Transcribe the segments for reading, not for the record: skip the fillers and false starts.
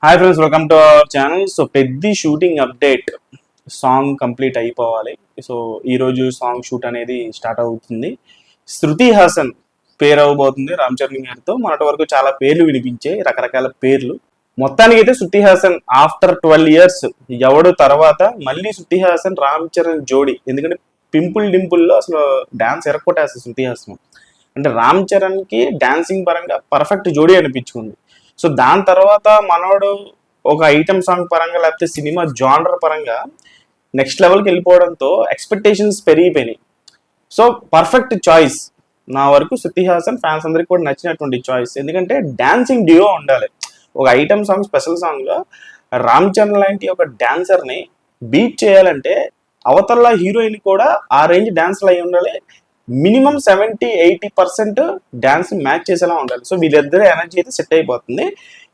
Hi friends, welcome to our channel. So పెద్ద shooting update, song complete అయిపోవాలి. So ఈరోజు song shoot అనేది start అవుతుంది. శృతి హాసన్ పేరు అవ్వబోతుంది రామ్ చరణ్ గారితో. మొన్నటి వరకు చాలా పేర్లు వినిపించాయి, రకరకాల పేర్లు. మొత్తానికి అయితే శృతి హాసన్ ఆఫ్టర్ 12 years ఎవడు తర్వాత మళ్ళీ శృతి హాసన్ రామ్ చరణ్ జోడి. ఎందుకంటే పింపుల్ డింపుల్లో అసలు డాన్స్ ఎరక్కొట్టేస్తుంది శృతి హాసన్. అంటే రామ్ చరణ్కి డాన్సింగ్ పరంగా పర్ఫెక్ట్ జోడీ అనిపించుకుంది. సో దాని తర్వాత మనోడు ఒక ఐటమ్ సాంగ్ పరంగా లేకపోతే సినిమా జానర్ పరంగా నెక్స్ట్ లెవెల్కి వెళ్ళిపోవడంతో ఎక్స్పెక్టేషన్స్ పెరిగిపోయినాయి. సో పర్ఫెక్ట్ చాయిస్ నా వరకు శృతి హాసన్ ఫ్యాన్స్ అందరికి కూడా నచ్చినటువంటి చాయిస్. ఎందుకంటే డాన్సింగ్ డ్యూయో ఉండాలి. ఒక ఐటమ్ సాంగ్ స్పెషల్ సాంగ్లో రామ్ చరణ్ లాంటి ఒక డాన్సర్ని బీట్ చేయాలంటే అవతల హీరోయిన్ కూడా ఆ రేంజ్ డాన్స్లు అయి ఉండాలి. మినిమం 70-80% డాన్స్ మ్యాచ్ చేసేలా ఉండాలి. సో వీళ్ళిద్దరు ఎనర్జీ అయితే సెట్ అయిపోతుంది.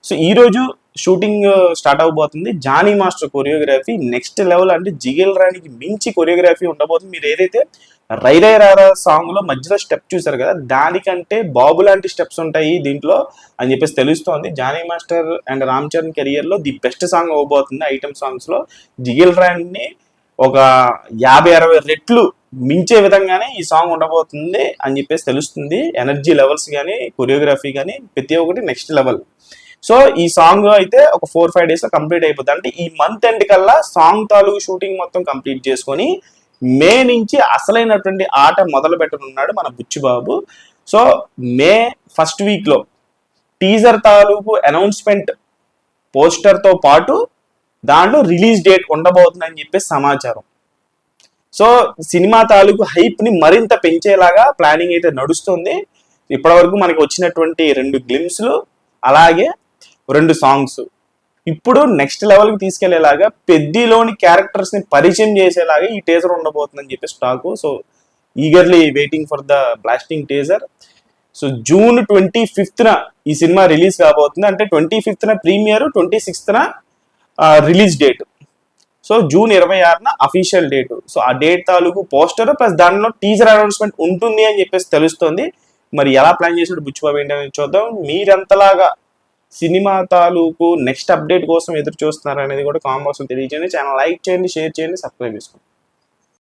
సో ఈరోజు షూటింగ్ స్టార్ట్ అవబోతుంది. Johnny master choreography next level, అంటే జిగేల్ రాణికి మించి కొరియోగ్రఫీ ఉండబోతుంది. మీరు ఏదైతే రై రై రారా సాంగ్లో మధ్యలో స్టెప్ చూసారు కదా, దానికంటే బాబు లాంటి స్టెప్స్ ఉంటాయి దీంట్లో అని చెప్పేసి తెలుస్తోంది. జానీ మాస్టర్ అండ్ రామ్ చరణ్ కెరియర్లో ది బెస్ట్ సాంగ్ అవ్వబోతుంది. ఐటమ్ సాంగ్స్లో జిగేల్ రాణిని ఒక 50-60 రెట్లు మించే విధంగానే ఈ సాంగ్ ఉండబోతుంది అని చెప్పేసి తెలుస్తుంది. ఎనర్జీ లెవెల్స్ కానీ కొరియోగ్రఫీ కానీ ప్రతి ఒక్కటి నెక్స్ట్ లెవెల్. సో ఈ సాంగ్ అయితే ఒక 4-5 days కంప్లీట్ అయిపోతుంది. అంటే ఈ మంత్ ఎండ్ కల్లా సాంగ్ తాలూకు షూటింగ్ మొత్తం కంప్లీట్ చేసుకొని మే నుంచి అసలైనటువంటి ఆట మొదలు పెట్టనున్నాడు మన బుచ్చిబాబు. సో మే ఫస్ట్ వీక్లో టీజర్ తాలూకు అనౌన్స్మెంట్ పోస్టర్తో పాటు దాంట్లో రిలీజ్ డేట్ ఉండబోతుందని చెప్పేసి సమాచారం. సో సినిమా తాలూకు హైప్ని మరింత పెంచేలాగా ప్లానింగ్ అయితే నడుస్తుంది. ఇప్పటివరకు మనకి వచ్చినటువంటి 2 గ్లిమ్స్లు అలాగే 2 సాంగ్స్ ఇప్పుడు నెక్స్ట్ లెవెల్కి తీసుకెళ్లేలాగా పెద్దిలోని క్యారెక్టర్స్ని పరిచయం చేసేలాగా ఈ టీజర్ ఉండబోతుందని చెప్పేసి టాకు. So eagerly waiting for the blasting teaser. So June 25th ఈ సినిమా రిలీజ్ కాబోతుంది. అంటే 25th premiere, 26th release date. So June 26న అఫీషియల్ డేట్. సో ఆ డేట్ తాలూకు పోస్టర్ ప్లస్ దానిలో టీజర్ అనౌన్స్మెంట్ ఉంటుంది అని చెప్పేసి తెలుస్తుంది. మరి ఎలా ప్లాన్ చేసాడు బుచ్చిబాబు ఏంటనేది చూద్దాం. మీరెంతలాగా సినిమా తాలూకు నెక్స్ట్ అప్డేట్ కోసం ఎదురు చూస్తున్నారు అనేది కూడా కామెంట్ బాక్స్లో తెలియజేయండి. ఛానల్ లైక్ చేయండి, షేర్ చేయండి, సబ్స్క్రైబ్ చేసుకోండి.